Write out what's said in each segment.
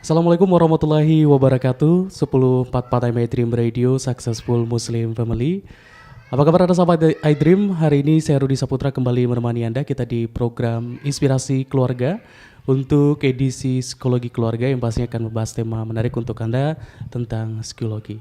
Assalamualaikum warahmatullahi wabarakatuh. 1044 Dream Radio, Successful Muslim Family. Apa kabar ada sahabat iDream? Hari ini saya Rudi Saputra kembali menemani Anda. Kita di program Inspirasi Keluarga untuk edisi Psikologi Keluarga yang pastinya akan membahas tema menarik untuk Anda tentang psikologi.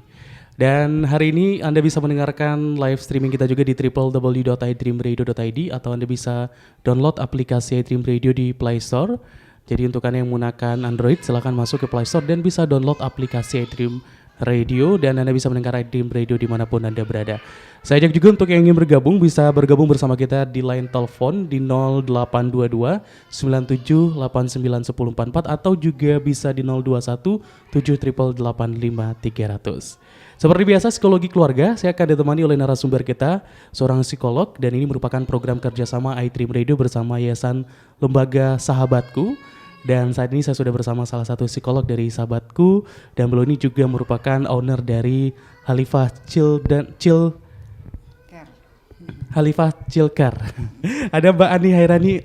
Dan hari ini Anda bisa mendengarkan live streaming kita juga di www.idreamradio.id atau Anda bisa download aplikasi iDream Radio di Play Store. Jadi untuk Anda yang menggunakan Android silahkan masuk ke Play Store dan bisa download aplikasi iDream Radio dan Anda bisa mendengar iDream Radio dimanapun Anda berada. Saya ajak juga untuk yang ingin bergabung bisa bergabung bersama kita di line telepon di 0822 97 89 1044 atau juga bisa di 021 788 5300. Seperti biasa Psikologi Keluarga saya akan ditemani oleh narasumber kita seorang psikolog dan ini merupakan program kerjasama iDream Radio bersama Yayasan Lembaga Sahabatku. Dan saat ini saya sudah bersama salah satu psikolog dari Sahabatku dan beliau ini juga merupakan owner dari Halifah Chilkar. Ada Mbak Ani Hairani,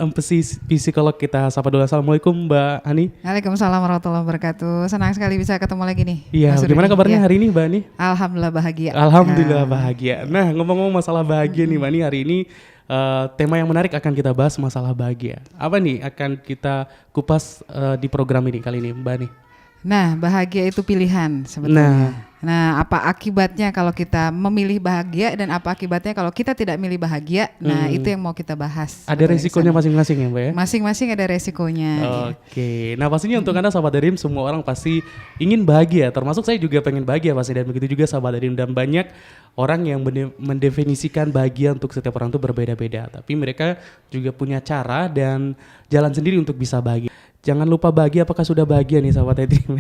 psikolog kita. Sapa dulu. Assalamualaikum Mbak Ani. Waalaikumsalam warahmatullahi wabarakatuh. Senang sekali bisa ketemu lagi nih. Iya, gimana kabarnya hari ini Mbak Ani? Alhamdulillah bahagia. Alhamdulillah bahagia. Nah, ngomong-ngomong masalah bahagia nih Mbak Ani, hari ini tema yang menarik akan kita bahas masalah bahagia. Apa nih akan kita kupas di program ini kali ini Mbak Ani? Nah, bahagia itu pilihan sebetulnya. Nah, apa akibatnya kalau kita memilih bahagia dan apa akibatnya kalau kita tidak milih bahagia? Nah, itu yang mau kita bahas. Ada resikonya masing-masing ya Mbak ya? Masing-masing ada resikonya. Oke. Nah, pastinya untuk Anda sahabat Dream semua orang pasti ingin bahagia. Termasuk saya juga pengen bahagia pasti dan begitu juga sahabat Dream dan banyak orang yang mendefinisikan bahagia untuk setiap orang itu berbeda-beda. Tapi mereka juga punya cara dan jalan sendiri untuk bisa bahagia. Jangan lupa bahagia apakah sudah bahagia nih sahabat Dream.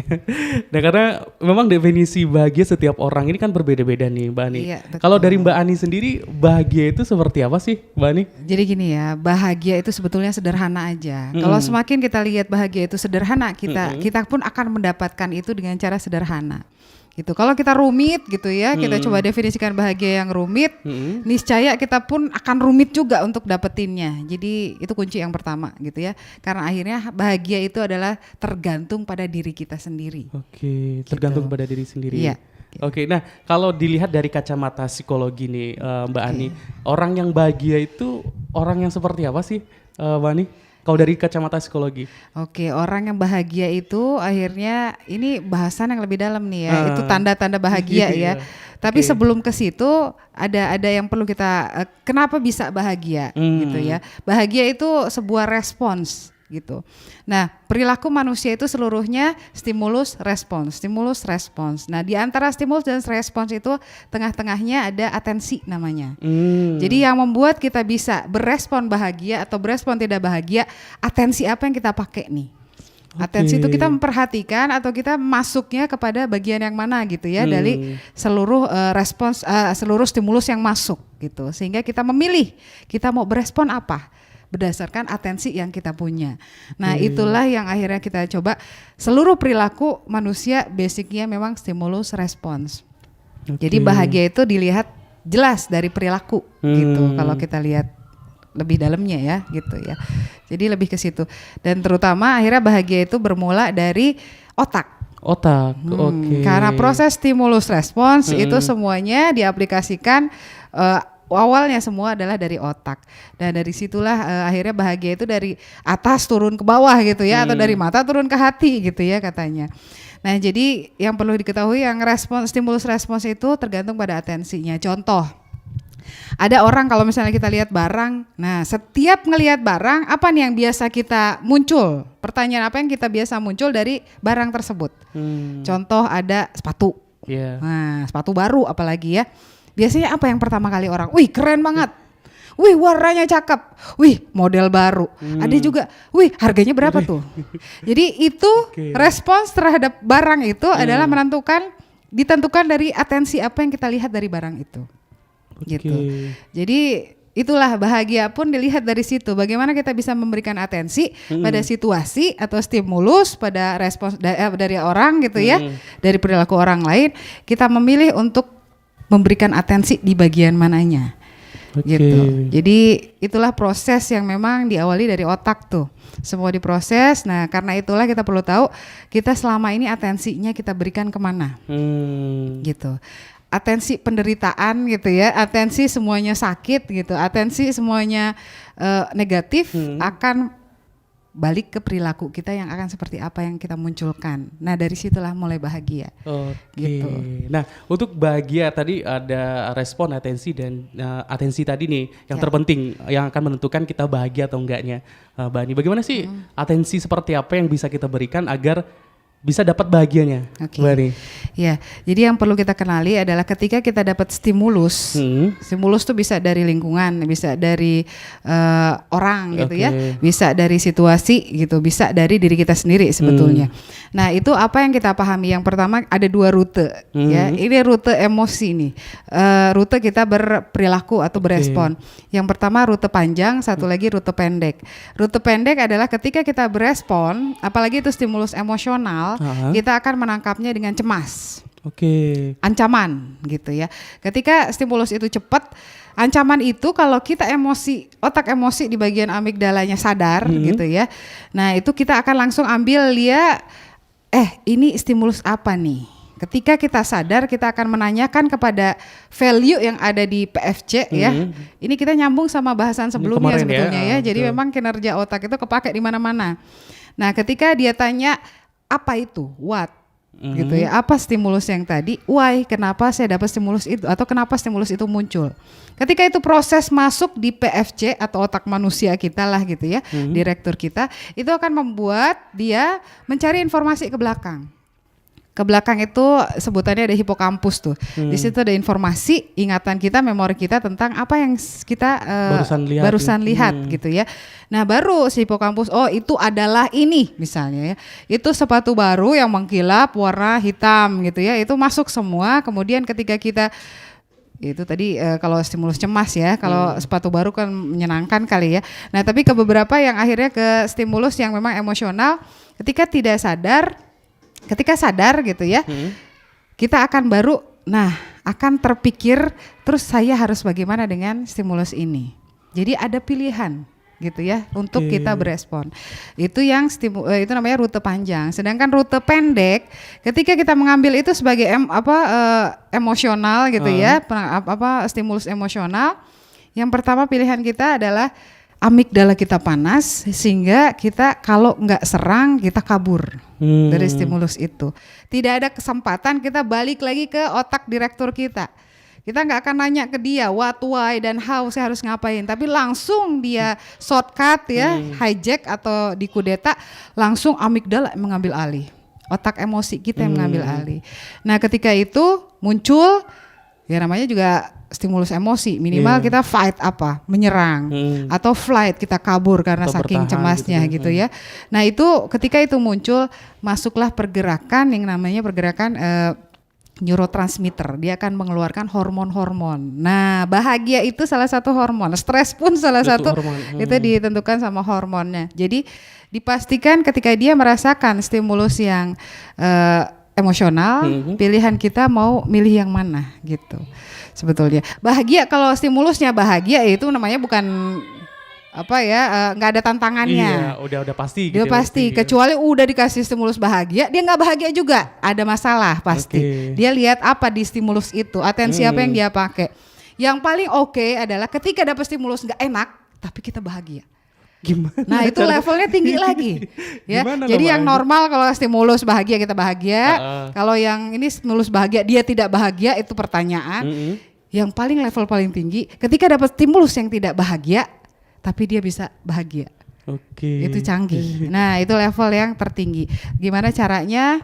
Nah, karena memang definisi bahagia setiap orang ini kan berbeda-beda nih Mbak Ani. Iya, kalau dari Mbak Ani sendiri bahagia itu seperti apa sih Mbak Ani? Jadi gini ya, bahagia itu sebetulnya sederhana aja. Kalau semakin kita lihat bahagia itu sederhana, kita pun akan mendapatkan itu dengan cara sederhana. Gitu. Kalau kita rumit gitu ya, kita coba definisikan bahagia yang rumit, niscaya kita pun akan rumit juga untuk dapetinnya. Jadi itu kunci yang pertama gitu ya. Karena akhirnya bahagia itu adalah tergantung pada diri kita sendiri. Oke, tergantung pada diri sendiri. Iya. Oke, nah kalau dilihat dari kacamata psikologi nih Mbak Ani, orang yang bahagia itu orang yang seperti apa sih Mbak Ani? Kalau dari kacamata psikologi. Oke, orang yang bahagia itu akhirnya ini bahasan yang lebih dalam nih ya. Itu tanda-tanda bahagia ya. Tapi sebelum ke situ ada yang perlu kita kenapa bisa bahagia gitu ya. Bahagia itu sebuah respons gitu. Nah, perilaku manusia itu seluruhnya stimulus respons. Nah, di antara stimulus dan respons itu tengah-tengahnya ada atensi namanya. Jadi yang membuat kita bisa berespon bahagia atau berespon tidak bahagia, atensi apa yang kita pakai nih. Atensi itu kita memperhatikan atau kita masuknya kepada bagian yang mana gitu ya dari seluruh respons seluruh stimulus yang masuk gitu. Sehingga kita memilih kita mau berespon apa berdasarkan atensi yang kita punya. Nah, itulah yang akhirnya kita coba seluruh perilaku manusia basicnya memang stimulus respons. Jadi bahagia itu dilihat jelas dari perilaku gitu. Kalau kita lihat lebih dalamnya ya gitu ya. Jadi lebih ke situ. Dan terutama akhirnya bahagia itu bermula dari otak. Karena proses stimulus respons itu semuanya diaplikasikan awalnya semua adalah dari otak dan dari situlah akhirnya bahagia itu dari atas turun ke bawah gitu ya atau dari mata turun ke hati gitu ya katanya. Nah, jadi yang perlu diketahui yang stimulus respons itu tergantung pada atensinya. Contoh, ada orang kalau misalnya kita lihat barang, nah setiap ngelihat barang apa nih yang biasa kita muncul? Pertanyaan apa yang kita biasa muncul dari barang tersebut? Contoh ada sepatu, nah sepatu baru apalagi ya. Biasanya apa yang pertama kali orang, wih keren banget, wih warnanya cakep, wih model baru. Ada juga, wih harganya berapa tuh. Jadi itu respons terhadap barang itu adalah ditentukan dari atensi apa yang kita lihat dari barang itu. Gitu. Jadi itulah bahagia pun dilihat dari situ. Bagaimana kita bisa memberikan atensi pada situasi atau stimulus pada respons dari orang gitu ya, dari perilaku orang lain. Kita memilih untuk memberikan atensi di bagian mananya. gitu. Jadi itulah proses yang memang diawali dari otak tuh. Semua diproses. Nah, karena itulah kita perlu tahu kita selama ini atensinya kita berikan kemana, gitu. Atensi penderitaan gitu ya, atensi semuanya sakit gitu, atensi semuanya negatif akan balik ke perilaku kita yang akan seperti apa yang kita munculkan. Nah, dari situlah mulai bahagia. Gitu. Nah, untuk bahagia tadi ada respon, atensi dan atensi tadi nih yang terpenting yang akan menentukan kita bahagia atau enggaknya. Mbak Ani, bagaimana sih atensi seperti apa yang bisa kita berikan agar bisa dapat bahagianya? Mbak Ani. Ya, jadi yang perlu kita kenali adalah ketika kita dapat stimulus, stimulus tuh bisa dari lingkungan, bisa dari orang gitu ya, bisa dari situasi gitu, bisa dari diri kita sendiri sebetulnya. Nah, itu apa yang kita pahami? Yang pertama ada 2 rute, ya. Ini rute emosi nih, rute kita berperilaku atau berespon. Yang pertama rute panjang, satu lagi rute pendek. Rute pendek adalah ketika kita berespon, apalagi itu stimulus emosional, kita akan menangkapnya dengan cemas, ancaman gitu ya. Ketika stimulus itu cepat, ancaman itu kalau kita emosi, otak emosi di bagian amigdalanya sadar gitu ya. Nah, itu kita akan langsung ambil lihat, ini stimulus apa nih? Ketika kita sadar, kita akan menanyakan kepada value yang ada di PFC ya. Ini kita nyambung sama bahasan sebelumnya sebetulnya ya. Jadi memang kinerja otak itu kepake di mana-mana. Nah, ketika dia tanya apa itu, what, gitu ya, apa stimulus yang tadi, why, kenapa saya dapat stimulus itu, atau kenapa stimulus itu muncul. Ketika itu proses masuk di PFC atau otak manusia kita lah gitu ya, direktur kita, itu akan membuat dia mencari informasi ke belakang. Ke belakang itu sebutannya ada hipokampus tuh. Di situ ada informasi, ingatan kita, memori kita tentang apa yang kita barusan lihat gitu ya. Nah, baru si hipokampus, itu adalah ini misalnya ya. Itu sepatu baru yang mengkilap warna hitam gitu ya. Itu masuk semua. Kemudian ketika kita itu tadi kalau stimulus cemas ya, kalau sepatu baru kan menyenangkan kali ya. Nah, tapi ke beberapa yang akhirnya ke stimulus yang memang emosional, ketika tidak sadar, ketika sadar gitu ya, kita akan baru, akan terpikir, terus saya harus bagaimana dengan stimulus ini. Jadi ada pilihan gitu ya untuk kita berespon. Itu yang itu namanya rute panjang. Sedangkan rute pendek, ketika kita mengambil itu sebagai emosional gitu ya, stimulus emosional. Yang pertama pilihan kita adalah amigdala kita panas sehingga kita kalau nggak serang kita kabur dari stimulus itu. Tidak ada kesempatan kita balik lagi ke otak direktur kita. Kita nggak akan nanya ke dia what, why, dan how saya harus ngapain. Tapi langsung dia shortcut ya, hijack atau dikudeta, langsung amigdala mengambil alih. Otak emosi kita yang mengambil alih. Nah, ketika itu muncul, ya namanya juga stimulus emosi, minimal kita fight menyerang, atau flight kita kabur karena atau saking cemasnya gitu ya. Nah, itu ketika itu muncul, masuklah pergerakan yang namanya pergerakan neurotransmitter. Dia akan mengeluarkan hormon-hormon. Nah, bahagia itu salah satu hormon, stres pun salah satu itu ditentukan sama hormonnya. Jadi dipastikan ketika dia merasakan stimulus yang emosional, pilihan kita mau milih yang mana gitu. Sebetulnya bahagia, kalau stimulusnya bahagia itu namanya bukan nggak ada tantangannya. Iya, udah pasti. Udah pasti. Kecuali udah dikasih stimulus bahagia, dia nggak bahagia juga, ada masalah pasti. Dia lihat apa di stimulus itu, atensi apa yang dia pakai. Yang paling adalah ketika dapat stimulus nggak enak, tapi kita bahagia. Gimana? Nah, itu levelnya tinggi lagi. Ya. Jadi yang normal kalau stimulus bahagia kita bahagia, kalau yang ini stimulus bahagia dia tidak bahagia, itu pertanyaan. Yang paling level paling tinggi ketika dapat stimulus yang tidak bahagia, tapi dia bisa bahagia. Itu canggih. Nah, itu level yang tertinggi. Gimana caranya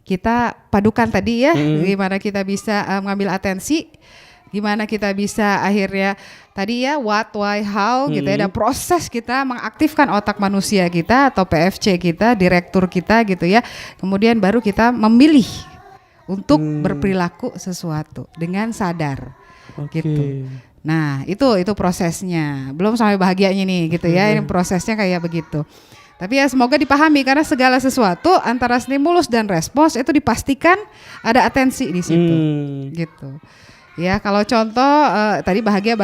kita padukan tadi ya, gimana kita bisa mengambil atensi, gimana kita bisa akhirnya tadi ya what, why, how gitu ya, ada proses kita mengaktifkan otak manusia kita atau PFC kita, direktur kita gitu ya. Kemudian baru kita memilih untuk berperilaku sesuatu dengan sadar gitu. Nah, itu prosesnya. Belum sampai bahagianya nih gitu ya. Ini prosesnya kayak begitu. Tapi ya semoga dipahami karena segala sesuatu antara stimulus dan respons itu dipastikan ada atensi di situ. Gitu. Ya, kalau contoh tadi bahagia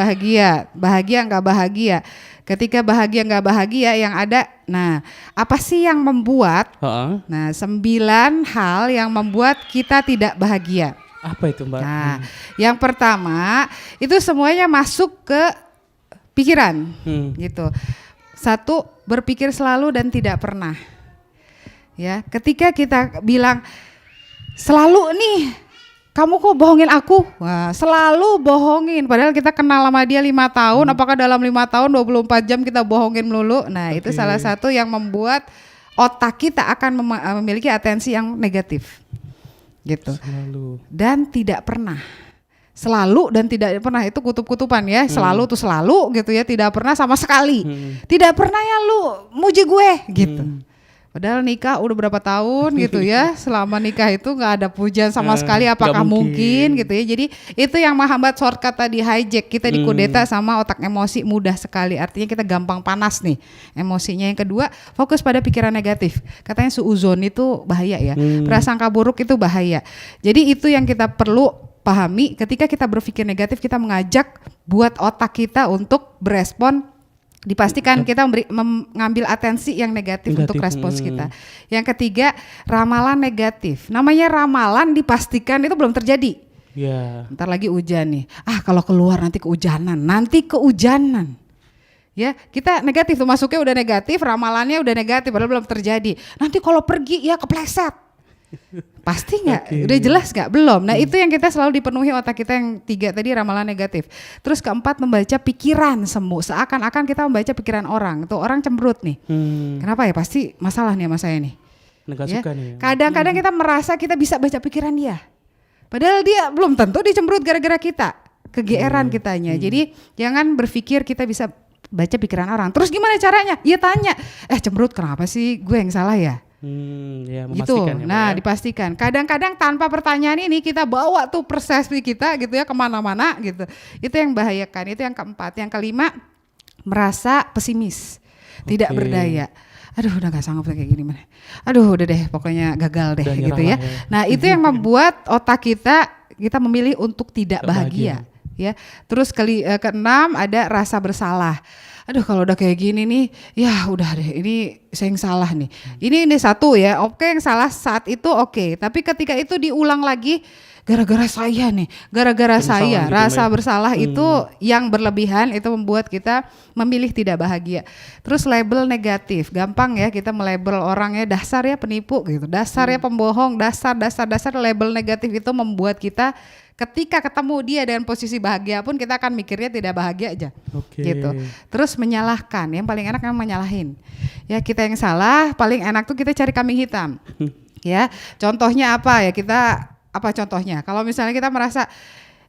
nggak bahagia. Ketika bahagia nggak bahagia yang ada, nah apa sih yang membuat? Ha-ha. Nah 9 hal yang membuat kita tidak bahagia. Apa itu, Mbak? Nah, yang pertama itu semuanya masuk ke pikiran, gitu. Satu, berpikir selalu dan tidak pernah. Ya, ketika kita bilang selalu nih, kamu kok bohongin aku? Wah, selalu bohongin. Padahal kita kenal sama dia 5 tahun. Apakah dalam 5 tahun 24 jam kita bohongin melulu? Nah, itu salah satu yang membuat otak kita akan memiliki atensi yang negatif. Gitu. Selalu. Dan tidak pernah. Selalu dan tidak pernah itu kutub-kutupan ya. Selalu tuh selalu gitu ya, tidak pernah sama sekali. Tidak pernah ya lu muji gue gitu. Padahal nikah udah berapa tahun gitu ya. Selama nikah itu nggak ada pujian sama sekali, apakah mungkin gitu ya. Jadi itu yang menghambat shortcut tadi, hijack, kita dikudeta sama otak emosi mudah sekali. Artinya kita gampang panas nih emosinya. Yang kedua, fokus pada pikiran negatif. Katanya suuzon itu bahaya ya. Prasangka buruk itu bahaya. Jadi itu yang kita perlu pahami. Ketika kita berpikir negatif, kita mengajak buat otak kita untuk berespon. Dipastikan kita mengambil atensi yang negatif untuk respons kita. Yang ketiga, ramalan negatif. Namanya ramalan dipastikan itu belum terjadi. Ya. Ntar lagi hujan nih. Kalau keluar nanti kehujanan. Ya, kita negatif tuh, masuknya udah negatif, ramalannya udah negatif padahal belum terjadi. Nanti kalau pergi ya kepleset. Pasti nggak? Udah jelas nggak? Belum. Nah itu yang kita selalu dipenuhi otak kita yang 3 tadi, ramalan negatif. Terus keempat, membaca pikiran semu. Seakan-akan kita membaca pikiran orang. Tuh orang cemberut nih. Kenapa ya? Pasti masalah nih sama saya nih. Nggak Ya? suka nih. Kadang-kadang kita merasa kita bisa baca pikiran dia. Padahal dia belum tentu dia cemberut gara-gara kita. Kegeeran kitanya. Jadi jangan berpikir kita bisa baca pikiran orang. Terus gimana caranya? Ya tanya. Cemberut kenapa sih? Gue yang salah ya? Ya, Gitu. memastikan ya, Dipastikan. Kadang-kadang tanpa pertanyaan ini kita bawa tuh persepsi kita gitu ya kemana-mana gitu. Itu yang membahayakan. Itu yang keempat. Yang kelima, merasa pesimis, tidak berdaya. Aduh udah gak sanggup kayak gini mana. Aduh udah deh pokoknya gagal deh udah gitu ya. Nah itu yang membuat otak kita memilih untuk tidak bahagia. Ya. Terus keenam ada rasa bersalah. Aduh kalau udah kayak gini nih, ya udah deh ini saya yang salah nih. Ini satu ya, oke yang salah saat itu oke. Tapi ketika itu diulang lagi, gara-gara saya nih, gara-gara saya, gitu, rasa bersalah itu yang berlebihan itu membuat kita memilih tidak bahagia. Terus label negatif, gampang ya kita melabel orang ya dasar ya penipu gitu, dasar ya pembohong, dasar label negatif itu membuat kita ketika ketemu dia dengan posisi bahagia pun kita akan mikirnya tidak bahagia aja. Gitu. Terus menyalahkan, yang paling enak memang menyalahin. Ya kita yang salah, paling enak tuh kita cari kambing hitam. Ya, contohnya apa ya apa contohnya? Kalau misalnya kita merasa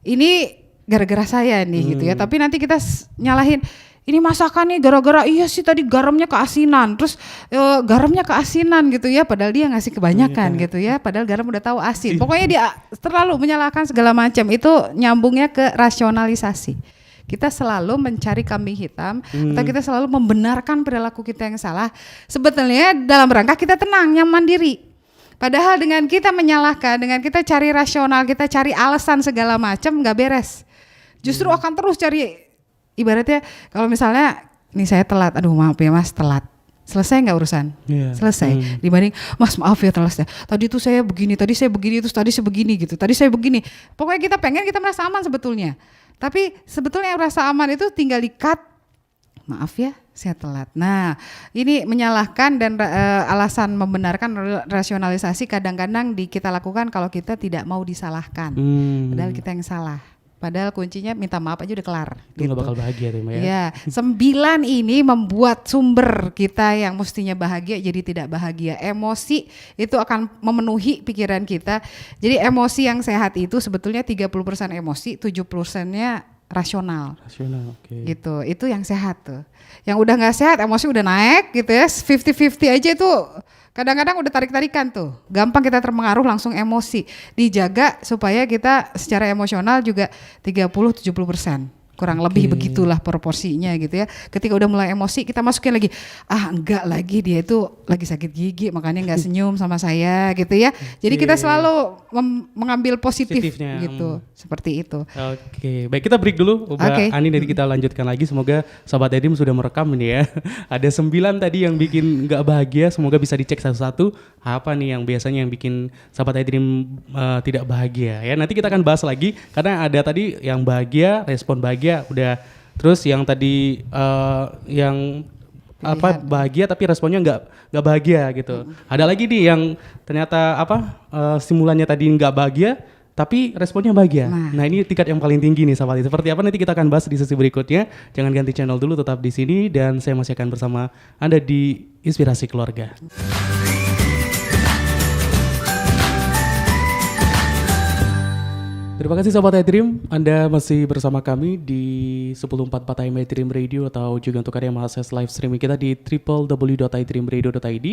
ini gara-gara saya nih gitu ya, tapi nanti kita nyalahin ini masakan nih gara-gara iya sih tadi garamnya keasinan, terus garamnya keasinan gitu ya, padahal dia ngasih kebanyakan gitu ya, padahal garam udah tahu asin. Pokoknya dia terlalu menyalahkan segala macam, itu nyambungnya ke rasionalisasi. Kita selalu mencari kambing hitam atau kita selalu membenarkan perilaku kita yang salah. Sebetulnya dalam rangka kita tenang, nyaman diri. Padahal dengan kita menyalahkan, dengan kita cari rasional, kita cari alasan segala macam nggak beres. Justru akan terus cari. Ibaratnya kalau misalnya nih saya telat, aduh maaf ya mas telat, selesai nggak urusan? Selesai. Dibanding mas maaf ya telat ya, tadi tuh saya begini, tadi saya begini, terus tadi saya begini gitu, tadi saya begini. Pokoknya kita pengen kita merasa aman sebetulnya. Tapi sebetulnya yang rasa aman itu tinggal di-cut, maaf ya saya telat. Nah ini menyalahkan dan alasan membenarkan rasionalisasi kadang-kadang kita lakukan kalau kita tidak mau disalahkan. Padahal kita yang salah. Padahal kuncinya minta maaf aja udah kelar. Itu gak bakal bahagia deh, Mbak ya. Ya, 9 ini membuat sumber kita yang mestinya bahagia jadi tidak bahagia. Emosi itu akan memenuhi pikiran kita. Jadi emosi yang sehat itu sebetulnya 30% emosi, 70%-nya rasional. Rasional, oke. Gitu, itu yang sehat tuh. Yang udah gak sehat, emosi udah naik gitu ya, 50-50 aja itu kadang-kadang udah tarik-tarikan tuh. Gampang kita terpengaruh langsung emosi. Dijaga supaya kita secara emosional juga 30-70%. kurang lebih begitulah proporsinya gitu ya. Ketika udah mulai emosi kita masukin lagi, enggak lagi dia itu lagi sakit gigi makanya nggak senyum sama saya gitu ya. Jadi kita selalu mengambil positifnya gitu, seperti itu. Oke, baik kita break dulu Mbak Ani, nanti kita lanjutkan lagi. Semoga Sobat iDream sudah merekam ini ya. Ada 9 tadi yang bikin nggak bahagia, semoga bisa dicek satu-satu apa nih yang biasanya yang bikin Sobat iDream tidak bahagia ya. Nanti kita akan bahas lagi karena ada tadi yang bahagia, respon bahagia udah, terus yang tadi yang bahagia tapi responnya nggak bahagia gitu. Ada lagi nih yang ternyata stimulannya tadi nggak bahagia tapi responnya bahagia. Nah ini tingkat yang paling tinggi nih sahabat. Seperti apa nanti kita akan bahas di sesi berikutnya. Jangan ganti channel dulu, tetap di sini dan saya masih akan bersama Anda di Inspirasi Keluarga. Terima kasih sahabat iDream, Anda masih bersama kami di 1044 AM iDream Radio atau juga untuk yang mengakses live streaming kita di www.idreamradio.id.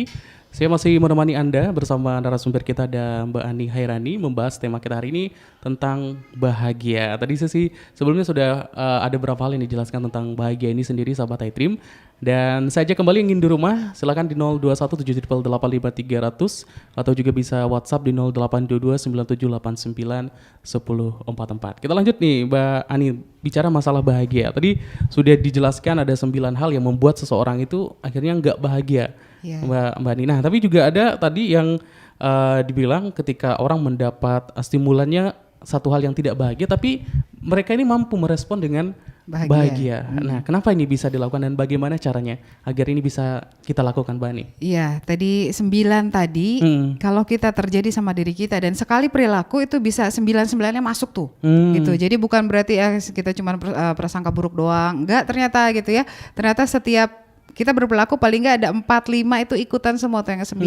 Saya masih menemani Anda bersama narasumber kita ada Mbak Ani Hairani membahas tema kita hari ini tentang bahagia. Tadi sesi sebelumnya sudah ada beberapa hal yang dijelaskan tentang bahagia ini sendiri sahabat iDream. Dan saya ajak kembali yang ingin di rumah, silakan di 0217885300 atau juga bisa WhatsApp di 082297891044. Kita lanjut nih Mbak Ani, bicara masalah bahagia. Tadi sudah dijelaskan ada 9 hal yang membuat seseorang itu akhirnya nggak bahagia, Mbak Ani. Nah, tapi juga ada tadi yang dibilang ketika orang mendapat stimulannya satu hal yang tidak bahagia, tapi mereka ini mampu merespon dengan bahagia. Nah, kenapa ini bisa dilakukan dan bagaimana caranya agar ini bisa kita lakukan, Mbak Ani? Iya, tadi 9 tadi kalau kita terjadi sama diri kita dan sekali perilaku itu bisa 9-9-nya masuk tuh. Gitu. Jadi bukan berarti kita cuma prasangka buruk doang. Enggak, ternyata gitu ya. Ternyata setiap kita berperilaku paling nggak ada 4-5 itu ikutan semua tuh yang ke-9.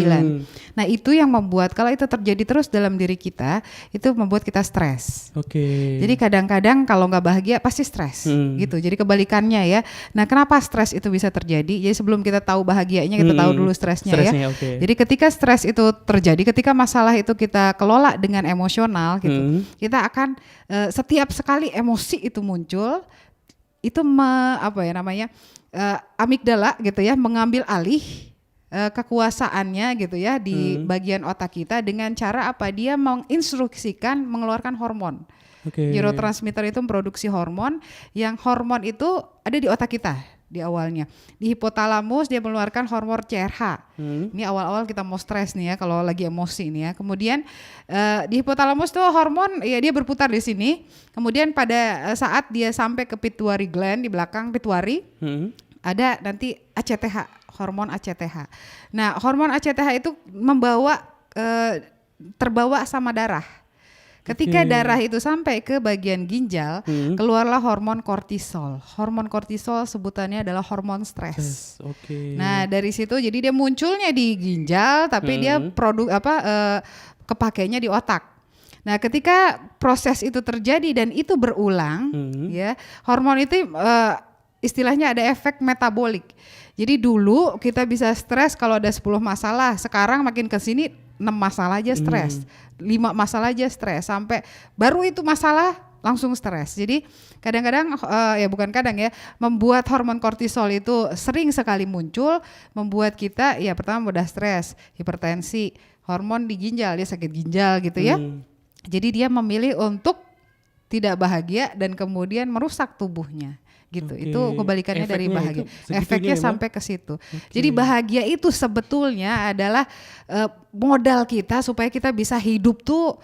Nah itu yang membuat kalau itu terjadi terus dalam diri kita itu membuat kita stres. Jadi kadang-kadang kalau nggak bahagia pasti stres gitu. Jadi kebalikannya ya. Nah kenapa stres itu bisa terjadi? Jadi sebelum kita tahu bahagianya kita tahu dulu stresnya ya. Jadi ketika stres itu terjadi, ketika masalah itu kita kelola dengan emosional gitu, kita akan setiap sekali emosi itu muncul itu amigdala gitu ya mengambil alih kekuasaannya gitu ya di bagian otak kita dengan cara apa? Dia menginstruksikan mengeluarkan hormon. Neurotransmitter itu memproduksi hormon, yang hormon itu ada di otak kita di awalnya. Di hipotalamus dia mengeluarkan hormon CRH. Ini awal-awal kita mau stres nih ya kalau lagi emosi nih ya. Kemudian di hipotalamus tuh hormon ya dia berputar di sini. Kemudian pada saat dia sampai ke pituitary gland di belakang pituitary ada nanti ACTH, hormon ACTH. Nah, hormon ACTH itu terbawa sama darah. Ketika darah itu sampai ke bagian ginjal, keluarlah hormon kortisol. Hormon kortisol sebutannya adalah hormon stres. Nah, dari situ jadi dia munculnya di ginjal, tapi dia kepakainya di otak. Nah, ketika proses itu terjadi dan itu berulang, ya, hormon itu istilahnya ada efek metabolik. Jadi dulu kita bisa stres kalau ada 10 masalah, sekarang makin ke sini 6 masalah aja stres, 5 masalah aja stres, sampai baru itu masalah langsung stres. Jadi kadang-kadang membuat hormon kortisol itu sering sekali muncul, membuat kita ya pertama mudah stres, hipertensi, hormon di ginjal, dia sakit ginjal gitu ya. Jadi dia memilih untuk tidak bahagia dan kemudian merusak tubuhnya. Gitu. Itu kebalikannya efeknya dari bahagia. Efeknya sampai ke situ. Jadi bahagia itu sebetulnya adalah modal kita supaya kita bisa hidup tuh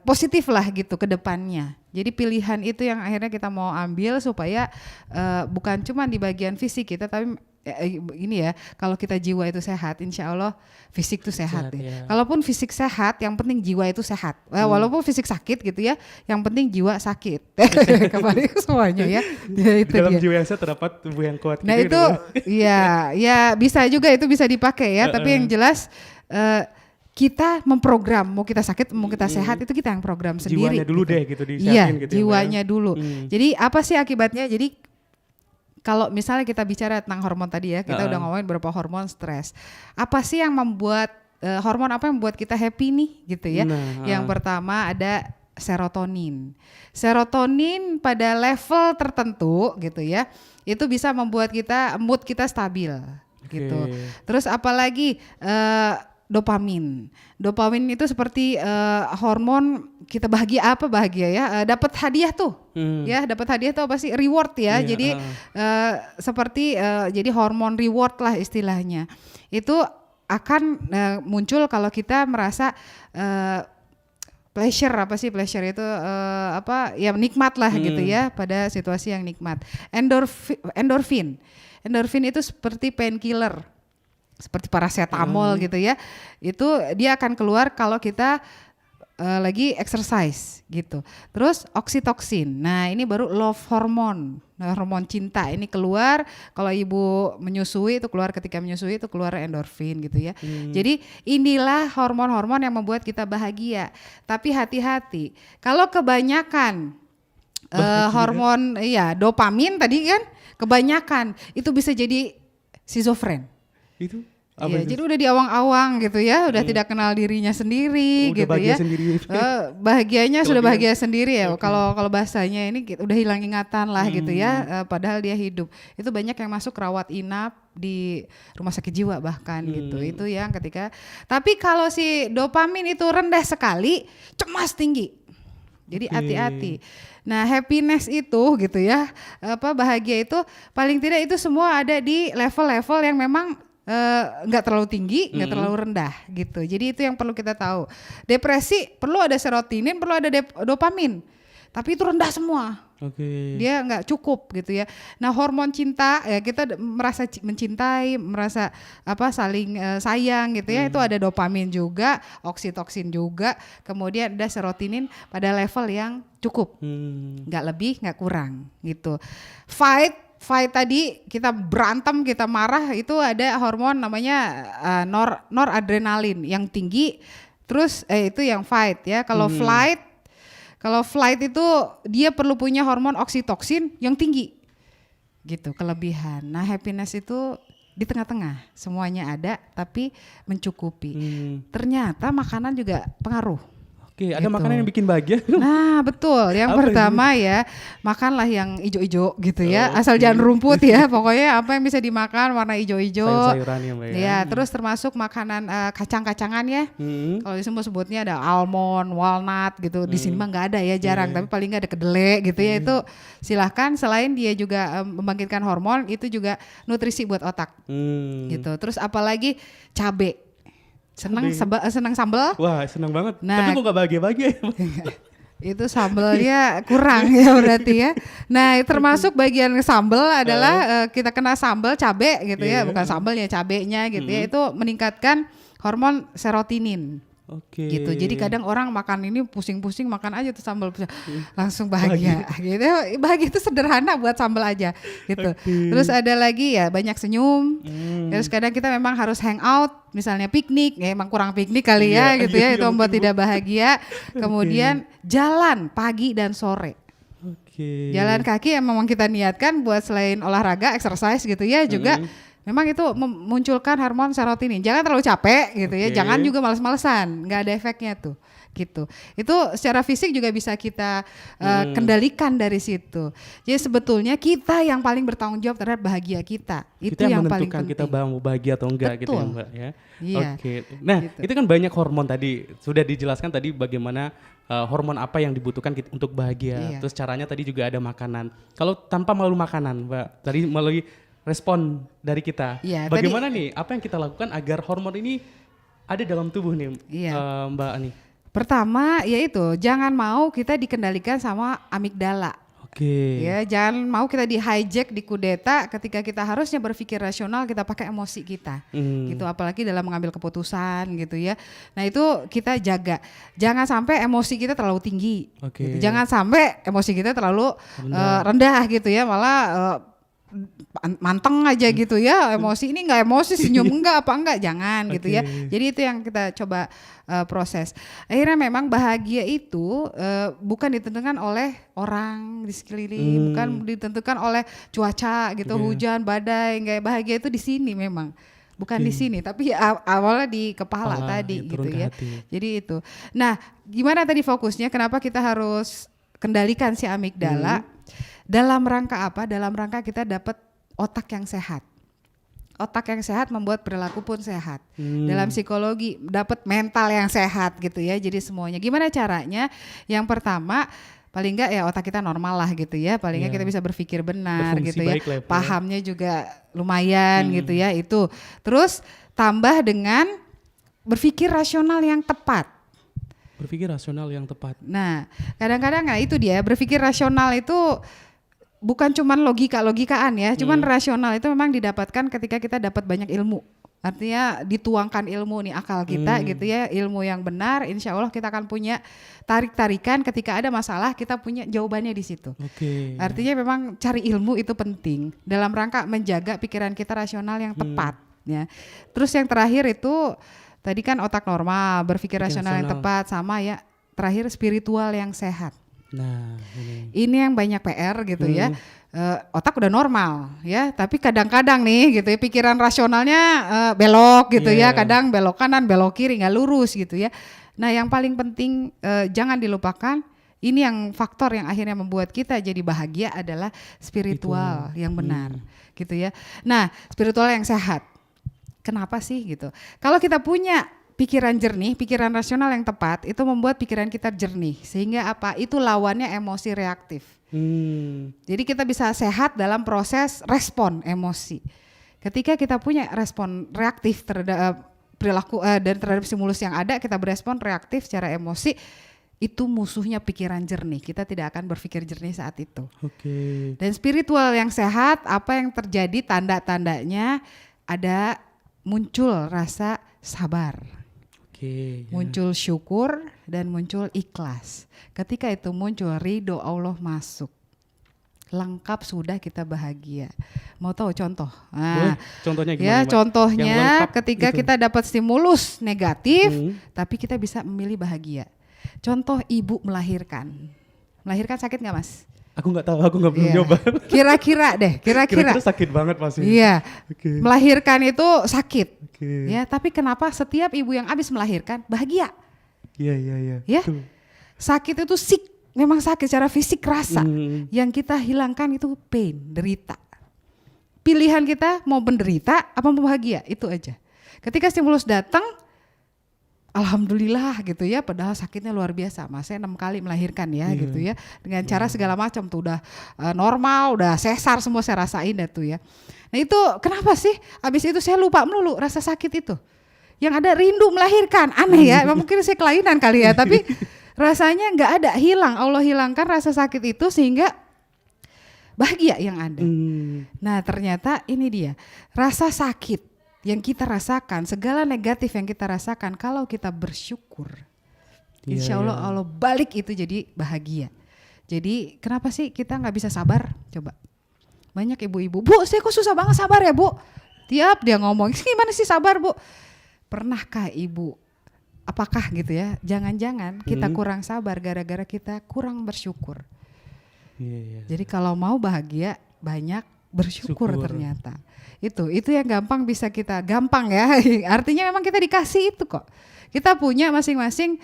positif lah gitu ke depannya. Jadi pilihan itu yang akhirnya kita mau ambil supaya bukan cuma di bagian fisik kita, tapi ini ya, kalau kita jiwa itu sehat, insya Allah fisik itu sehat ya. Kalaupun fisik sehat, yang penting jiwa itu sehat. Walaupun fisik sakit gitu ya, yang penting jiwa sakit. Kembali ke semuanya ya. Itu dalam dia. jiwa yang sehat terdapat tubuh yang kuat. Nah gitu, itu ya bisa juga itu bisa dipakai ya. Tapi yang jelas kita memprogram, mau kita sakit mau kita sehat itu kita yang program sendiri. Jiwanya dulu gitu. deh gitu disiapin gitu. Jiwanya dulu. Jadi apa sih akibatnya? Jadi kalau misalnya kita bicara tentang hormon tadi ya, kita udah ngomongin beberapa hormon stres. Apa sih yang membuat hormon apa yang membuat kita happy nih gitu ya? Yang pertama ada serotonin. Serotonin pada level tertentu gitu ya, itu bisa membuat mood kita stabil gitu. Terus apalagi dopamin. Dopamin itu seperti hormon kita bahagia ya, dapat hadiah tuh. Ya, dapat hadiah tuh apa sih? Reward ya. Jadi seperti jadi hormon reward lah istilahnya. Itu akan muncul kalau kita merasa pleasure. Apa sih pleasure itu ya nikmat lah gitu ya, pada situasi yang nikmat. Endorfin itu seperti painkiller, seperti paracetamol gitu ya. Itu dia akan keluar kalau kita lagi exercise gitu. Terus oksitoksin. Nah, ini baru love hormone. Nah, hormon cinta ini keluar kalau ibu menyusui, itu keluar ketika menyusui, itu keluar endorfin gitu ya. Jadi inilah hormon-hormon yang membuat kita bahagia. Tapi hati-hati. Kalau kebanyakan hormon dopamin tadi kan kebanyakan, itu bisa jadi schizofren. Itu Iya, jadi udah di awang-awang gitu ya, udah tidak kenal dirinya sendiri gitu bahagia ya. Sendiri. Bahagianya sudah bahagia sendiri ya. Kalau bahasanya ini udah hilang ingatan lah gitu ya. Padahal dia hidup. Itu banyak yang masuk rawat inap di rumah sakit jiwa bahkan gitu. Itu yang ketika. Tapi kalau si dopamin itu rendah sekali, cemas tinggi. Jadi hati-hati. Nah, happiness itu gitu ya, bahagia itu paling tidak itu semua ada di level-level yang memang nggak terlalu tinggi, nggak terlalu rendah gitu. Jadi itu yang perlu kita tahu. Depresi perlu ada serotonin, perlu ada dopamin, tapi itu rendah semua. Dia nggak cukup gitu ya. Nah, hormon cinta ya, kita merasa mencintai, merasa saling sayang gitu ya. Itu ada dopamin juga, oksitoksin juga, kemudian ada serotonin pada level yang cukup, nggak lebih, nggak kurang gitu. Fight tadi kita berantem, kita marah, itu ada hormon namanya noradrenalin yang tinggi. Terus itu yang fight ya. Kalau flight itu dia perlu punya hormon oksitoksin yang tinggi. Gitu, kelebihan. Nah, happiness itu di tengah-tengah. Semuanya ada tapi mencukupi. Ternyata makanan juga pengaruh. Ada gitu. makanan yang bikin bahagia. Nah, betul. Yang pertama ya, makanlah yang ijo-ijo gitu ya. Asal jangan rumput ya. Pokoknya apa yang bisa dimakan warna ijo-ijo. Sayur-sayuran ya, Mbak ya. Ya, terus termasuk makanan kacang-kacangan ya. Kalau di semua sebutnya ada almond, walnut gitu. Di sini mah nggak ada ya, jarang. Tapi paling nggak ada kedelai gitu ya. Itu silahkan. Selain dia juga membangkitkan hormon, itu juga nutrisi buat otak. Gitu. Terus apalagi cabe. Senang sambal? Wah, senang banget. Nah, tapi kok gak bahagia-bahagia ya? Itu sambalnya kurang ya berarti ya. Nah, termasuk bagian sambal adalah kita kena sambal cabe gitu ya, bukan sambalnya, cabenya gitu ya. Itu meningkatkan hormon serotonin. Gitu. Jadi kadang orang makan ini pusing-pusing makan aja tuh sambal langsung bahagia. Gitu. Bahagia itu sederhana buat sambal aja gitu. Terus ada lagi ya banyak senyum. Terus kadang kita memang harus hang out, misalnya piknik, ya emang kurang piknik kali ya gitu ya, itu membuat tidak bahagia. Kemudian jalan pagi dan sore. Jalan kaki yang memang kita niatkan buat selain olahraga, exercise gitu ya, juga memang itu memunculkan hormon serotonin. Jangan terlalu capek gitu ya, jangan juga males-malesan, nggak ada efeknya tuh gitu. Itu secara fisik juga bisa kita kendalikan dari situ. Jadi sebetulnya kita yang paling bertanggung jawab terhadap bahagia kita. Itu yang paling penting. Kita mau bahagia atau enggak. Betul. Gitu ya, Mbak ya. Iya. Nah, gitu. itu kan banyak hormon tadi. Sudah dijelaskan tadi bagaimana hormon apa yang dibutuhkan untuk bahagia. Terus caranya tadi juga ada makanan. Kalau tanpa melalui makanan, Mbak, tadi melalui respon dari kita. Bagaimana nih? Apa yang kita lakukan agar hormon ini ada dalam tubuh nih, Mbak Ani? Pertama yaitu jangan mau kita dikendalikan sama amigdala. Ya, jangan mau kita di hijack, dikudeta ketika kita harusnya berpikir rasional, kita pakai emosi kita. Gitu, apalagi dalam mengambil keputusan gitu ya. Nah, itu kita jaga. Jangan sampai emosi kita terlalu tinggi. Gitu. Jangan sampai emosi kita terlalu rendah gitu ya, malah manteng aja gitu ya, emosi ini enggak emosi, senyum enggak apa enggak, jangan gitu ya. Jadi itu yang kita coba proses. Akhirnya memang bahagia itu bukan ditentukan oleh orang di sekeliling, bukan ditentukan oleh cuaca gitu, hujan, badai, enggak, bahagia itu di sini memang. bukan di sini, tapi awalnya di kepala tadi gitu turun ke ya. hati. Jadi itu. Nah, gimana tadi fokusnya? Kenapa kita harus kendalikan si amigdala? Dalam rangka apa? Dalam rangka kita dapat otak yang sehat. Otak yang sehat membuat perilaku pun sehat. Dalam psikologi dapat mental yang sehat gitu ya. Jadi semuanya. Gimana caranya? Yang pertama, paling enggak ya otak kita normal lah gitu ya. Paling enggak kita bisa berpikir benar Berfungsi gitu ya. baik lah, Pahamnya juga lumayan gitu ya itu. Terus tambah dengan berpikir rasional yang tepat. Berpikir rasional yang tepat. Nah, kadang-kadang itu dia berpikir rasional itu bukan cuman logika-logikaan ya, cuman rasional itu memang didapatkan ketika kita dapat banyak ilmu. Artinya dituangkan ilmu nih akal kita gitu ya, ilmu yang benar, insya Allah kita akan punya tarik-tarikan ketika ada masalah kita punya jawabannya di situ. Oke. Artinya memang cari ilmu itu penting dalam rangka menjaga pikiran kita rasional yang tepat ya. Terus yang terakhir itu tadi kan otak normal, berpikir rasional yang tepat, sama ya terakhir spiritual yang sehat. Nah, ini yang banyak PR gitu ya. Otak udah normal ya, tapi kadang-kadang nih gitu ya pikiran rasionalnya belok gitu ya, kadang belok kanan, belok kiri, nggak lurus gitu ya. Nah, yang paling penting jangan dilupakan, ini yang faktor yang akhirnya membuat kita jadi bahagia adalah spiritual yang benar gitu ya. Nah, spiritual yang sehat. Kenapa sih gitu? Kalau kita punya pikiran jernih, pikiran rasional yang tepat, itu membuat pikiran kita jernih. Sehingga apa? Itu lawannya emosi reaktif. Jadi kita bisa sehat dalam proses respon emosi. Ketika kita punya respon reaktif terhadap perilaku dan terhadap stimulus yang ada, kita berespon reaktif secara emosi, itu musuhnya pikiran jernih. Kita tidak akan berpikir jernih saat itu. Oke. Dan spiritual yang sehat, apa yang terjadi tanda-tandanya ada muncul rasa sabar. Muncul syukur dan muncul ikhlas. Ketika itu muncul ridho Allah masuk. Lengkap sudah kita bahagia. Mau tahu contoh? Nah, contohnya gimana? Ya, contohnya ketika gitu. kita dapat stimulus negatif, tapi kita bisa memilih bahagia. Contoh ibu melahirkan. Melahirkan sakit nggak, Mas? Aku nggak tahu, aku nggak belum nyoba. Kira-kira sakit banget pasti. Iya. Melahirkan itu sakit. Ya, tapi kenapa setiap ibu yang habis melahirkan bahagia? Iya. Ya. Sakit itu memang sakit secara fisik rasa. Yang kita hilangkan itu pain, derita. Pilihan kita mau menderita apa mau bahagia, itu aja. Ketika stimulus datang, alhamdulillah gitu ya, padahal sakitnya luar biasa. Mas, saya 6 kali melahirkan ya gitu ya. Dengan cara segala macam tuh udah normal, udah sesar semua saya rasain dah tuh ya. Nah itu kenapa sih? Abis itu saya lupa melulu rasa sakit itu. Yang ada rindu melahirkan, aneh ya. Mungkin saya kelainan kali ya, tapi rasanya nggak ada, hilang. Allah hilangkan rasa sakit itu sehingga bahagia yang ada. Nah ternyata ini dia, rasa sakit yang kita rasakan, segala negatif yang kita rasakan, kalau kita bersyukur, insya Allah Allah balik itu jadi bahagia. Jadi kenapa sih kita nggak bisa sabar? Coba. Banyak ibu-ibu, Bu saya kok susah banget sabar ya Bu? Tiap dia ngomong, gimana sih sabar Bu? Pernahkah ibu, apakah gitu ya, jangan-jangan kita kurang sabar gara-gara kita kurang bersyukur. Jadi kalau mau bahagia, banyak bersyukur ternyata. Itu yang gampang bisa kita, gampang ya, artinya memang kita dikasih itu kok. Kita punya masing-masing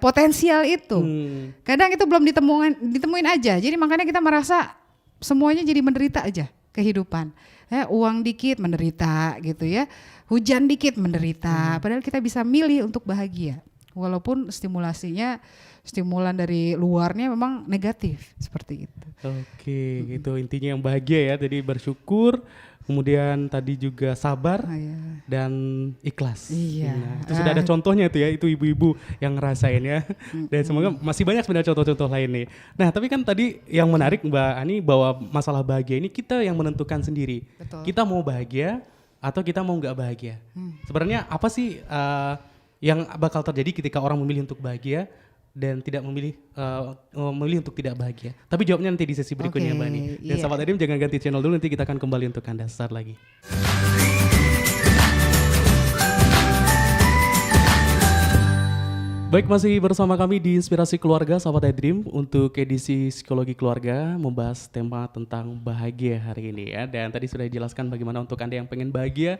potensial itu. Kadang itu belum ditemuin aja. Jadi makanya kita merasa semuanya jadi menderita aja kehidupan. Uang dikit menderita gitu ya. Hujan dikit menderita. Padahal kita bisa milih untuk bahagia. Walaupun stimulan dari luarnya memang negatif seperti itu. Oke, gitu intinya yang bahagia ya. Jadi bersyukur, kemudian tadi juga sabar dan ikhlas. Nah, itu sudah ada contohnya tuh ya, itu ibu-ibu yang ngerasain ya. Dan semoga masih banyak sebenarnya contoh-contoh lain nih. Nah, tapi kan tadi yang menarik Mbak Ani bahwa masalah bahagia ini kita yang menentukan sendiri. Betul. Kita mau bahagia atau kita mau nggak bahagia. Sebenarnya apa sih yang bakal terjadi ketika orang memilih untuk bahagia dan tidak memilih untuk tidak bahagia. Tapi jawabnya nanti di sesi berikutnya Mbak Ani. Dan sahabat Adrim jangan ganti channel dulu, nanti kita akan kembali untuk Anda start lagi. Baik, masih bersama kami di Inspirasi Keluarga Sahabat iDream untuk edisi Psikologi Keluarga, membahas tema tentang bahagia hari ini ya. Dan tadi sudah dijelaskan bagaimana untuk Anda yang pengen bahagia.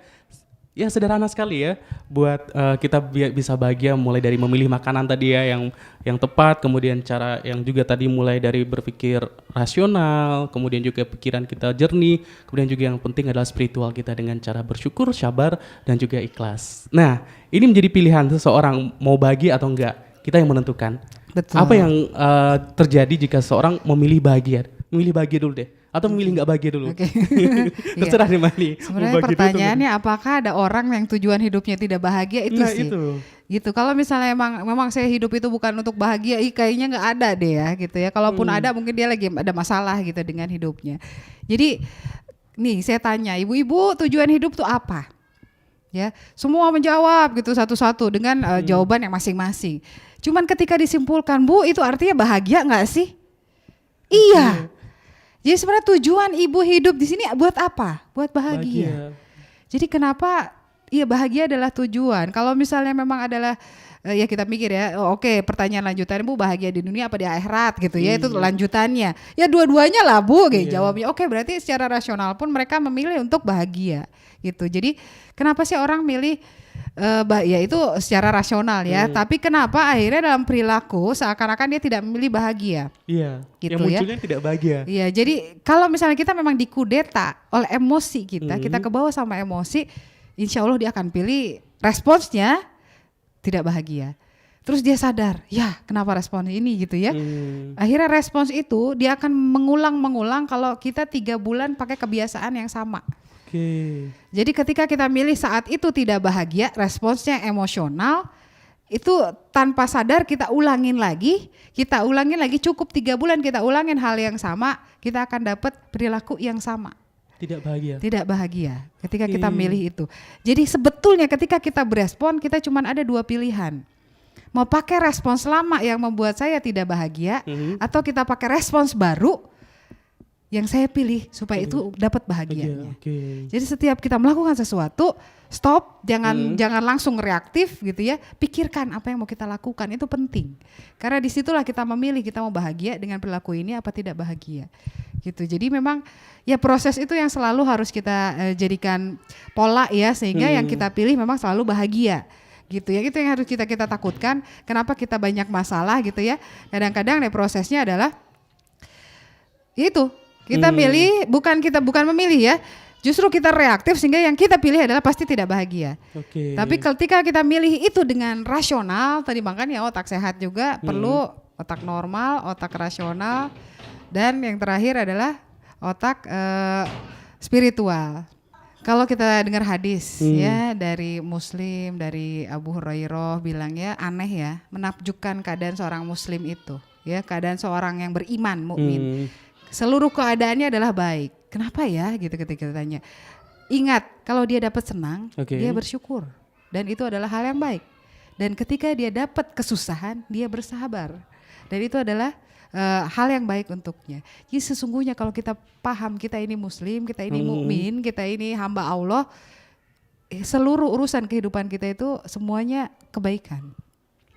Ya sederhana sekali ya buat kita bisa bahagia, mulai dari memilih makanan tadi ya yang tepat, kemudian cara yang juga tadi mulai dari berpikir rasional, kemudian juga pikiran kita jernih, kemudian juga yang penting adalah spiritual kita dengan cara bersyukur, sabar dan juga ikhlas. Nah, ini menjadi pilihan seseorang mau bahagia atau enggak, kita yang menentukan. Betul. Apa yang terjadi jika seseorang memilih bahagia? Memilih bahagia dulu deh, atau memilih nggak bahagia dulu? Oke. Terserah deh Mali. Sebenarnya pertanyaannya apakah ada orang yang tujuan hidupnya tidak bahagia, itu Nah, sih. itu. Gitu. Kalau misalnya memang saya hidup itu bukan untuk bahagia, kayaknya nggak ada deh ya gitu ya. Kalaupun ada mungkin dia lagi ada masalah gitu dengan hidupnya. Jadi nih saya tanya, ibu-ibu tujuan hidup tuh apa? Ya, semua menjawab gitu satu-satu dengan jawaban yang masing-masing. Cuman ketika disimpulkan, Bu, itu artinya bahagia nggak sih? Iya. Jadi sebenarnya tujuan ibu hidup di sini buat apa? Buat bahagia. Jadi kenapa? Iya, bahagia adalah tujuan. Kalau misalnya memang adalah ya kita mikir ya, oke, pertanyaan lanjutannya, Bu, bahagia di dunia apa di akhirat gitu ya, itu lanjutannya. Ya dua-duanya lah, Bu, gitu jawabnya. Oke, berarti secara rasional pun mereka memilih untuk bahagia gitu. Jadi kenapa sih orang milih ya itu secara rasional ya, tapi kenapa akhirnya dalam perilaku seakan-akan dia tidak memilih bahagia? Iya, gitu yang munculnya tidak bahagia. Iya, jadi kalau misalnya kita memang dikudeta oleh emosi kita kebawa sama emosi, insya Allah dia akan pilih responsnya tidak bahagia. Terus dia sadar, ya kenapa respons ini gitu ya. Akhirnya respons itu dia akan mengulang kalau kita 3 bulan pakai kebiasaan yang sama. Jadi ketika kita milih saat itu tidak bahagia, responsnya emosional, itu tanpa sadar kita ulangin lagi, cukup 3 bulan kita ulangin hal yang sama, kita akan dapat perilaku yang sama. Tidak bahagia Ketika kita milih itu. Jadi sebetulnya ketika kita berespon, kita cuma ada 2 pilihan. Mau pakai respons lama yang membuat saya tidak bahagia, atau kita pakai respons baru yang saya pilih supaya itu dapat bahagianya. Jadi setiap kita melakukan sesuatu, stop, jangan langsung reaktif gitu ya. Pikirkan apa yang mau kita lakukan, itu penting. Karena disitulah kita memilih, kita mau bahagia dengan perilaku ini apa tidak bahagia. Gitu. Jadi memang ya proses itu yang selalu harus kita jadikan pola ya, sehingga yang kita pilih memang selalu bahagia. Gitu ya, itu yang harus kita takutkan. Kenapa kita banyak masalah gitu ya? Kadang-kadang prosesnya adalah itu. Kita milih, bukan memilih ya. Justru kita reaktif sehingga yang kita pilih adalah pasti tidak bahagia. Tapi ketika kita milih itu dengan rasional, tadi makanya otak sehat juga perlu otak normal, otak rasional, dan yang terakhir adalah otak spiritual. Kalau kita dengar hadis ya dari Muslim, dari Abu Hurairah bilangnya aneh ya, menakjubkan keadaan seorang Muslim itu, ya keadaan seorang yang beriman, mukmin. Seluruh keadaannya adalah baik. Kenapa ya? Gitu ketika ditanya. Ingat, kalau dia dapat senang, dia bersyukur. Dan itu adalah hal yang baik. Dan ketika dia dapat kesusahan, dia bersabar. Dan itu adalah hal yang baik untuknya. Jadi sesungguhnya kalau kita paham kita ini Muslim, kita ini mukmin, kita ini hamba Allah, seluruh urusan kehidupan kita itu semuanya kebaikan.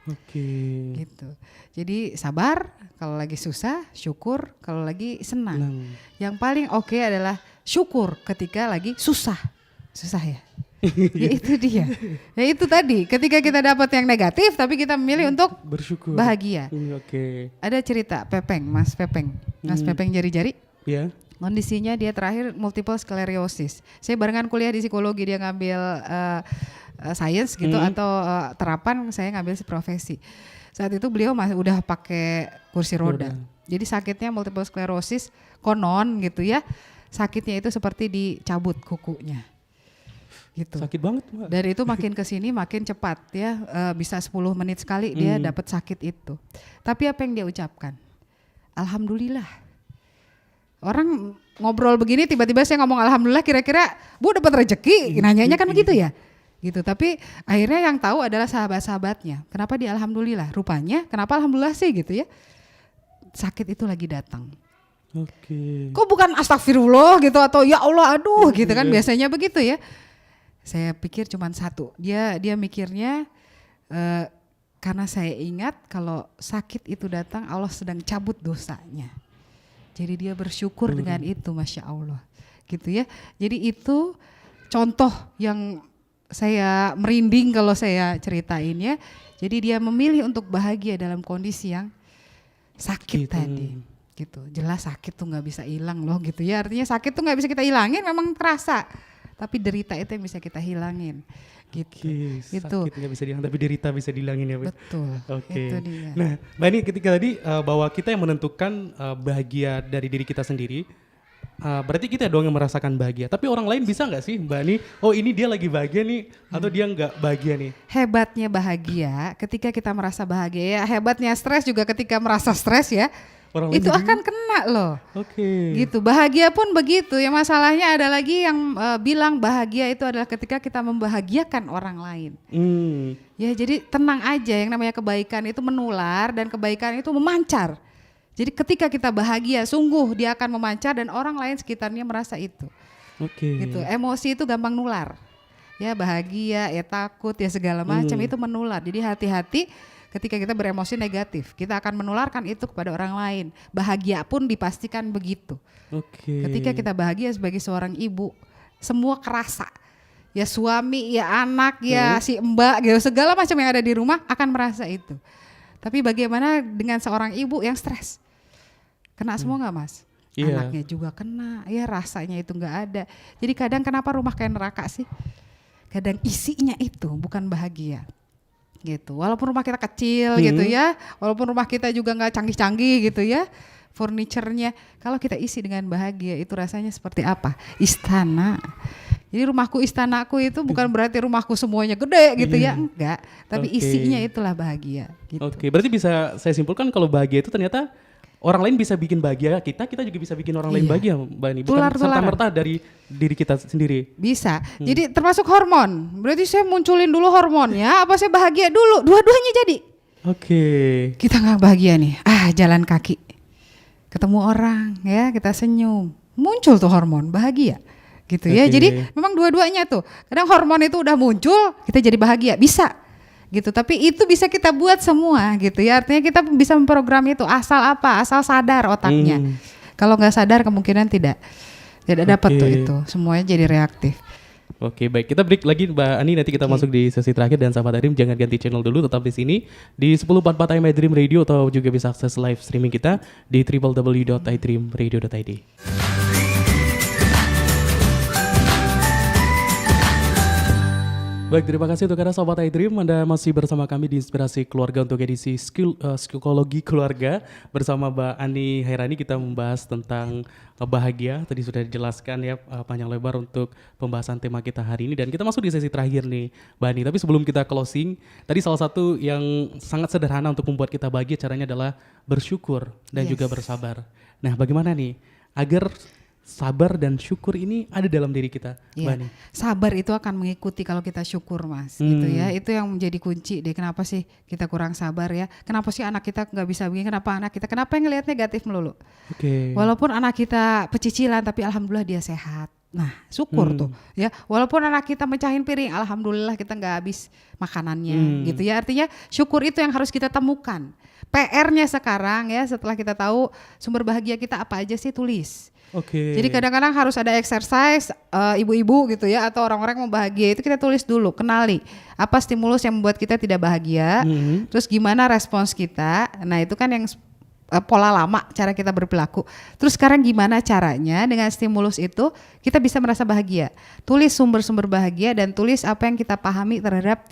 Gitu. Jadi sabar kalau lagi susah, syukur kalau lagi senang. Yang paling oke adalah syukur ketika lagi susah ya. Ya itu dia. Ya itu tadi. Ketika kita dapat yang negatif, tapi kita memilih untuk bersyukur, bahagia. Ada cerita Mas Pepeng jari-jari. Ya. Kondisinya dia terakhir multiple sclerosis. Saya barengan kuliah di psikologi, dia ngambil science gitu atau terapan, saya ngambil profesi. Saat itu beliau udah pakai kursi roda. Jadi sakitnya multiple sclerosis, konon gitu ya. Sakitnya itu seperti dicabut kukunya. Gitu. Sakit banget, Mbak. Dan itu makin kesini makin cepat ya, bisa 10 menit sekali dia dapat sakit itu. Tapi apa yang dia ucapkan? Alhamdulillah. Orang ngobrol begini tiba-tiba saya ngomong alhamdulillah, kira-kira Bu dapat rezeki, nanyanya kan begitu ya. Gitu. Tapi akhirnya yang tahu adalah sahabat-sahabatnya. Kenapa dia alhamdulillah? Rupanya kenapa alhamdulillah sih gitu ya? Sakit itu lagi datang. Kok bukan astagfirullah gitu atau ya Allah aduh gitu kan, biasanya begitu ya. Saya pikir cuma satu. Dia mikirnya Karena saya ingat kalau sakit itu datang Allah sedang cabut dosanya. Jadi dia bersyukur dengan itu, Masya Allah. Gitu ya. Jadi itu contoh yang saya merinding kalau saya ceritain ya. Jadi dia memilih untuk bahagia dalam kondisi yang sakit tadi. Gitu. Jelas sakit tuh nggak bisa hilang loh gitu ya. Artinya sakit tuh nggak bisa kita hilangin, memang terasa. Tapi derita itu yang bisa kita hilangin. Gitu. Sakit nggak bisa dihilang, tapi derita bisa dihilangin ya. Betul. Itu dia. Nah, Mbak Ani ketika tadi bahwa kita yang menentukan bahagia dari diri kita sendiri, berarti kita dong yang merasakan bahagia. Tapi orang lain bisa nggak sih, Mbak Ani? Oh ini dia lagi bahagia nih, atau dia nggak bahagia nih? Hebatnya bahagia, ketika kita merasa bahagia, ya hebatnya stres juga ketika merasa stres ya. Orang itu akan kena loh. Gitu. Bahagia pun begitu. Ya masalahnya ada lagi yang bilang bahagia itu adalah ketika kita membahagiakan orang lain. Ya jadi tenang aja, yang namanya kebaikan itu menular dan kebaikan itu memancar. Jadi ketika kita bahagia, sungguh dia akan memancar dan orang lain sekitarnya merasa itu. Gitu. Emosi itu gampang nular. Ya bahagia, ya takut, ya segala macam itu menular. Jadi hati-hati. Ketika kita beremosi negatif, kita akan menularkan itu kepada orang lain. Bahagia pun dipastikan begitu. Ketika kita bahagia sebagai seorang ibu, semua kerasa. Ya suami, ya anak, ya si mbak, gitu, segala macam yang ada di rumah akan merasa itu. Tapi bagaimana dengan seorang ibu yang stres? Kena semua nggak Mas? Anaknya juga kena, ya rasanya itu nggak ada. Jadi kadang kenapa rumah kayak neraka sih? Kadang isinya itu bukan bahagia. Gitu. Walaupun rumah kita kecil gitu ya, walaupun rumah kita juga nggak canggih-canggih gitu ya, furniturnya, kalau kita isi dengan bahagia itu rasanya seperti apa? Istana. Jadi rumahku istanaku itu bukan berarti rumahku semuanya gede gitu ya, enggak. Tapi isinya itulah bahagia. Gitu. Berarti bisa saya simpulkan kalau bahagia itu ternyata orang lain bisa bikin bahagia kita juga bisa bikin orang lain bahagia, Mbak Ani. Bukan serta-merta dari diri kita sendiri. Bisa. Jadi termasuk hormon. Berarti saya munculin dulu hormonnya, apa saya bahagia dulu? Dua-duanya jadi. Kita nggak bahagia nih. Jalan kaki. Ketemu orang ya, kita senyum. Muncul tuh hormon bahagia. Gitu ya. Jadi memang dua-duanya tuh. Kadang hormon itu udah muncul, kita jadi bahagia. Bisa. Gitu, tapi itu bisa kita buat semua gitu ya, artinya kita bisa memprogram itu asal sadar otaknya. Kalau nggak sadar kemungkinan tidak dapat tuh itu, semuanya jadi reaktif. Baik, kita break lagi Mbak Ani, nanti kita masuk di sesi terakhir. Dan sahabat iDream jangan ganti channel dulu, tetap di sini di 1044 iDream Radio, atau juga bisa akses live streaming kita di www.idreamradio.id. Baik, terima kasih untuk Anda Sobat iDream. Anda masih bersama kami di Inspirasi Keluarga untuk edisi Psikologi Keluarga bersama Mbak Ani Hairani. Kita membahas tentang bahagia. Tadi sudah dijelaskan ya panjang lebar untuk pembahasan tema kita hari ini. Dan kita masuk di sesi terakhir nih Mbak Ani. Tapi sebelum kita closing, tadi salah satu yang sangat sederhana untuk membuat kita bahagia caranya adalah bersyukur dan juga bersabar. Nah, bagaimana nih agar sabar dan syukur ini ada dalam diri kita, Mbak Ani? Sabar itu akan mengikuti kalau kita syukur, Mas. Gitu ya. Itu yang menjadi kunci deh. Kenapa sih kita kurang sabar ya? Kenapa sih anak kita nggak bisa begini? Kenapa yang ngelihat negatif melulu? Walaupun anak kita pecicilan, tapi alhamdulillah dia sehat. Nah, syukur tuh ya. Walaupun anak kita mecahin piring, alhamdulillah kita nggak habis makanannya, gitu ya. Artinya syukur itu yang harus kita temukan. PR-nya sekarang ya, setelah kita tahu sumber bahagia kita apa aja sih, tulis. Jadi kadang-kadang harus ada exercise, ibu-ibu gitu ya, atau orang-orang yang mau bahagia itu kita tulis dulu, kenali apa stimulus yang membuat kita tidak bahagia, terus gimana respons kita. Nah itu kan yang pola lama cara kita berperilaku. Terus sekarang gimana caranya dengan stimulus itu kita bisa merasa bahagia. Tulis sumber-sumber bahagia dan tulis apa yang kita pahami terhadap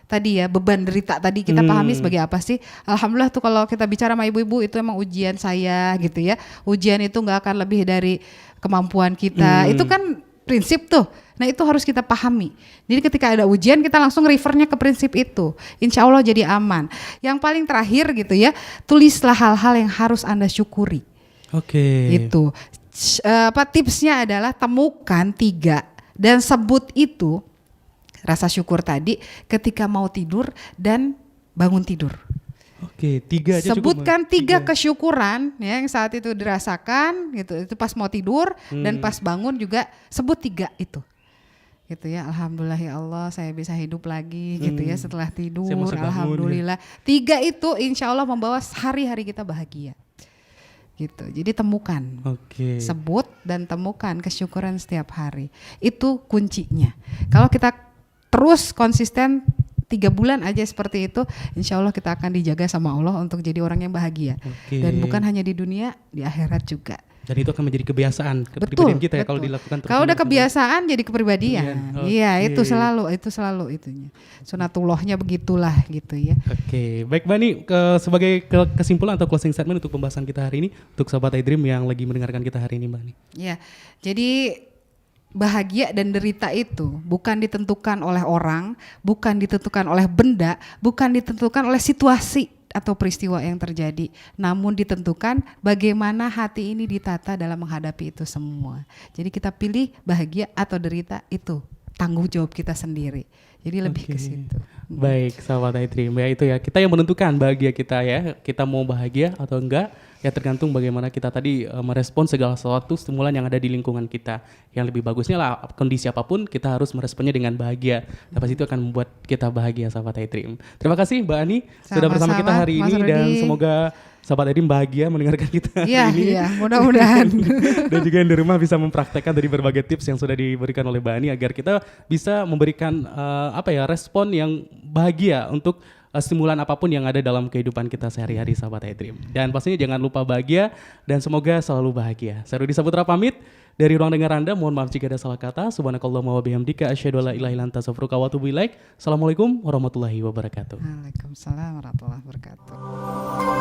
tadi ya, beban derita tadi kita pahami sebagai apa sih. Alhamdulillah tuh kalau kita bicara sama ibu-ibu itu emang ujian saya gitu ya. Ujian itu gak akan lebih dari kemampuan kita. Itu kan prinsip tuh. Nah itu harus kita pahami. Jadi ketika ada ujian kita langsung refernya ke prinsip itu. Insya Allah jadi aman. Yang paling terakhir gitu ya, tulislah hal-hal yang harus Anda syukuri. Itu tipsnya adalah temukan 3 dan sebut itu rasa syukur tadi ketika mau tidur dan bangun tidur. 3 aja cukup. Sebutkan 3 kesyukuran ya yang saat itu dirasakan gitu. Itu pas mau tidur dan pas bangun juga sebut 3 itu. gitu ya. Alhamdulillah ya Allah saya bisa hidup lagi gitu ya setelah tidur. Saya masih bangun, Alhamdulillah. 3 itu insya Allah membawa hari-hari kita bahagia. Gitu. Jadi temukan. Oke. Sebut dan temukan kesyukuran setiap hari. Itu kuncinya. Kalau kita terus konsisten 3 bulan aja seperti itu, insya Allah kita akan dijaga sama Allah untuk jadi orang yang bahagia. Oke. Dan bukan hanya di dunia, di akhirat juga. Dan itu akan menjadi kebiasaan kepribadian Betul, kita ya kalau betul. dilakukan terus. Kalau udah kebiasaan jadi kepribadian. Iya, Oke. itu selalu itunya. Sunatullahnya begitulah gitu ya. Oke, baik Mbak Ani, sebagai kesimpulan atau closing statement untuk pembahasan kita hari ini, untuk sahabat iDream yang lagi mendengarkan kita hari ini Mbak Ani. Ya. Jadi bahagia dan derita itu bukan ditentukan oleh orang, bukan ditentukan oleh benda, bukan ditentukan oleh situasi atau peristiwa yang terjadi, namun ditentukan bagaimana hati ini ditata dalam menghadapi itu semua. Jadi kita pilih bahagia atau derita itu tanggung jawab kita sendiri. Jadi lebih ke situ. Baik, sahabat iDream, ya itu ya, kita yang menentukan bahagia kita ya, kita mau bahagia atau enggak, ya tergantung bagaimana kita tadi merespon segala sesuatu stimulan yang ada di lingkungan kita. Yang lebih bagusnya lah, kondisi apapun kita harus meresponnya dengan bahagia. Lepas itu akan membuat kita bahagia, sahabat iDream. Terima kasih Mbak Ani sudah bersama kita hari Mas ini, Rudi. dan semoga sahabat iDream bahagia mendengarkan kita Iya, hari ini. iya, mudah-mudahan. Dan juga yang di rumah bisa mempraktekkan dari berbagai tips yang sudah diberikan oleh Mbak Ani agar kita bisa memberikan respon yang bahagia untuk stimulan apapun yang ada dalam kehidupan kita sehari-hari, sahabat iDream. Dan pastinya jangan lupa bahagia dan semoga selalu bahagia. Saya Rudi Saputra pamit dari ruang dengar Anda. Mohon maaf jika ada salah kata. Subhanakallahumma wa bihamdika asyhadu an la ilaha illa anta astaghfiruka wa atubu ilaik. Assalamualaikum warahmatullahi wabarakatuh. Waalaikumsalam warahmatullahi wabarakatuh.